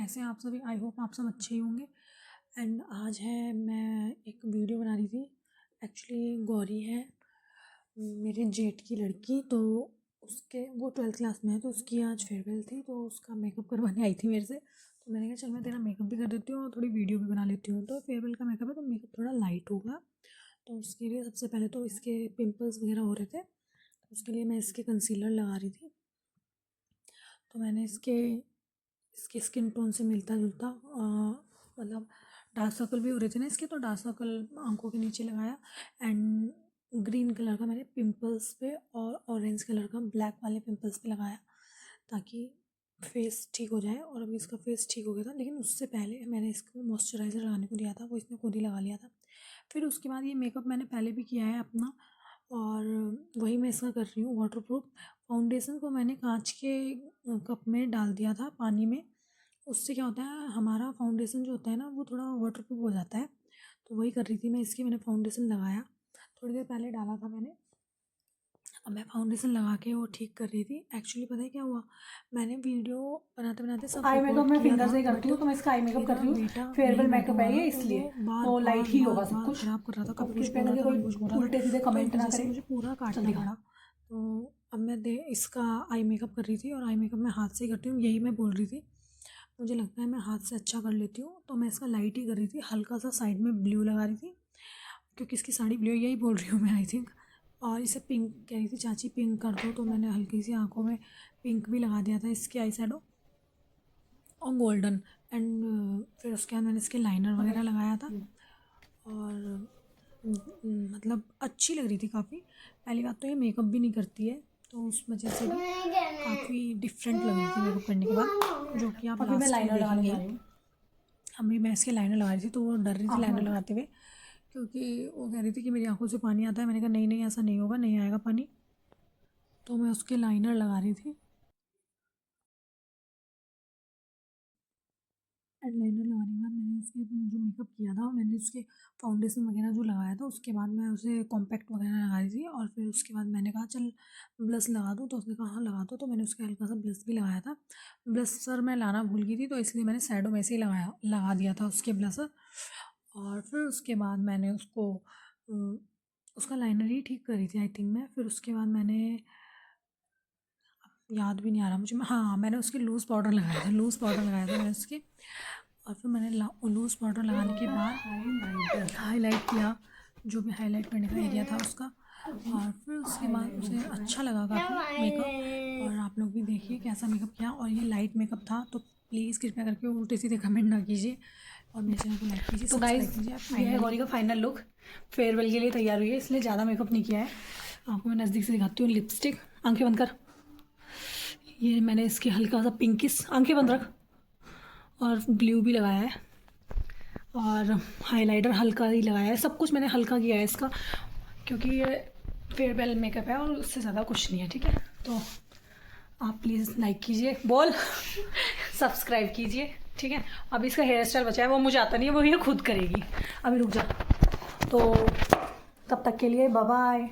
कैसे हैं आप सभी। आई होप आप सब अच्छे ही होंगे। एंड आज है मैं एक वीडियो बना रही थी। एक्चुअली गौरी है मेरे जेठ की लड़की, तो उसके वो 12th क्लास में है, तो उसकी आज फेयरवेल थी, तो उसका मेकअप करवाने आई थी मेरे से। तो मैंने कहा चल मैं तेरा मेकअप भी कर देती हूँ और थोड़ी वीडियो भी बना लेती हूँ। तो फेयरवेल का मेकअप है तो मेकअप थोड़ा लाइट होगा, तो उसके लिए सबसे पहले तो इसके पिंपल्स वगैरह हो रहे थे, तो उसके लिए मैं इसके कंसीलर लगा रही थी। तो मैंने इसके स्किन टोन से मिलता जुलता मतलब डार्क सर्कल भी हो रहे थे ना इसके, तो डार्क सर्कल आंखों के नीचे लगाया। एंड ग्रीन कलर का मैंने पिंपल्स पे और ऑरेंज कलर का ब्लैक वाले पिंपल्स पे लगाया ताकि फेस ठीक हो जाए। और अभी इसका फेस ठीक हो गया था, लेकिन उससे पहले मैंने इसको मॉइस्चराइज़र लगाने को दिया था, वो इसने खुद ही लगा लिया था। फिर उसके बाद ये मेकअप मैंने पहले भी किया है अपना, और वही मैं इसका कर रही हूँ वाटरप्रूफ। फाउंडेशन को मैंने कांच के कप में डाल दिया था पानी में। उससे क्या होता है, हमारा फाउंडेशन जो होता है ना वो थोड़ा वाटरप्रूफ हो जाता है। तो वही कर रही थी मैं इसकी। मैंने फाउंडेशन लगाया, थोड़ी देर पहले डाला था मैंने। अब मैं फाउंडेशन लगा के वो ठीक कर रही थी। एक्चुअली पता है क्या हुआ, मैंने वीडियो बनाते बनाते सब आई मेकअप मैं फिंगर से करती हूँ, तो मैं इसका आई मेकअप कर रही हूँ। बेटा फेयरवेल मेकअप है ये, इसलिए तो लाइट ही होगा सब कुछ। खराब कर रहा था, तो कभी कुछ कृपया बोल रहा करके था, कभी कोई कुछ बोल रहा था, उल्टे सीधे तो कमेंट ना जैसे करे। मुझे पूरा काटना जल्दी पड़ा। तो अब मैं इसका आई मेकअप कर रही थी, और आई मेकअप मैं हाथ से ही करती हूँ, यही मैं बोल रही थी। मुझे लगता है मैं हाथ से अच्छा कर लेती हूँ, तो मैं इसका लाइट ही कर रही थी। हल्का सा साइड में ब्लू लगा रही थी क्योंकि इसकी साड़ी ब्लू है, यही बोल रही हूँ मैं आई थिंक। और इसे पिंक कह रही थी चाची, पिंक कर दो, तो मैंने हल्की सी आंखों में पिंक भी लगा दिया था इसके आई शैडो और गोल्डन। एंड फिर उसके बाद मैंने इसके लाइनर वगैरह लगाया था, और मतलब अच्छी लग रही थी काफ़ी। पहली बात तो ये मेकअप भी नहीं करती है, तो उस वजह से भी काफ़ी डिफरेंट लग रही थी मेकअप करने के बाद, जो कि आप अभी मैं लास्ट में लाइनर लगाने जा देखेंगे। रही हूँ। अभी मैं इसके लाइनर लगा रही थी, तो वो डर रही थी लाइनर लगाते हुए, क्योंकि वो कह रही थी कि मेरी आंखों से पानी आता है। मैंने कहा नहीं नहीं, ऐसा नहीं होगा, नहीं आएगा पानी। तो मैं उसके लाइनर लगा रही थी। एंड लाइनर लगाने के बाद मैंने उसके जो मेकअप किया था, मैंने उसके फाउंडेशन वगैरह जो लगाया था, उसके बाद मैं उसे कॉम्पैक्ट वगैरह लगा रही थी। और फिर उसके बाद मैंने कहा चल ब्लश लगा दूँ, तो उसने कहा हाँ लगा दो, तो मैंने उसके हल्का सा ब्लश भी लगाया था। ब्लशर मैं लाना भूल गई थी, तो इसलिए मैंने शैडो में से ही लगा दिया था उसके ब्लशर। और फिर उसके बाद मैंने उसका लाइनर ही ठीक करी थी आई थिंक मैं। फिर उसके बाद मैंने, याद भी नहीं आ रहा मुझे, हाँ मैंने उसके लूज़ पाउडर लगाया था, लूज़ पाउडर लगाया था मैंने उसके। और फिर मैंने लूज़ पाउडर लगाने के बाद हाईलाइट किया, जो भी हाईलाइट करने का एरिया था उसका। और फिर उसके बाद उसे अच्छा लगा काफ़ी मेकअप। और आप लोग भी देखिए कैसा मेकअप किया। और ये लाइट मेकअप था, तो प्लीज़ कृपया करके उल्टे सीधे कमेंट ना कीजिए, और मेरे चैनल को लाइक कीजिए, तो सब्सक्राइब गाइस, कीजिए। ये है गौरी का फाइनल लुक। फेयरवेल के लिए तैयार हुई है, इसलिए ज़्यादा मेकअप नहीं किया है। आपको मैं नज़दीक से दिखाती हूँ। लिपस्टिक, आंखें बंद कर। ये मैंने इसकी हल्का सा पिंकिश, आंखें बंद रख, और ब्लू भी लगाया है, और हाइलाइटर हल्का ही लगाया है। सब कुछ मैंने हल्का किया है इसका, क्योंकि ये फेयरवेल मेकअप है और उससे ज़्यादा कुछ नहीं है। ठीक है, तो आप प्लीज़ लाइक कीजिए, बोल सब्सक्राइब कीजिए। ठीक है, अभी इसका हेयर स्टाइल बचा है, वो मुझे आता नहीं है, वो ये खुद करेगी। अभी रुक जा। तो तब तक के लिए बाय बाय।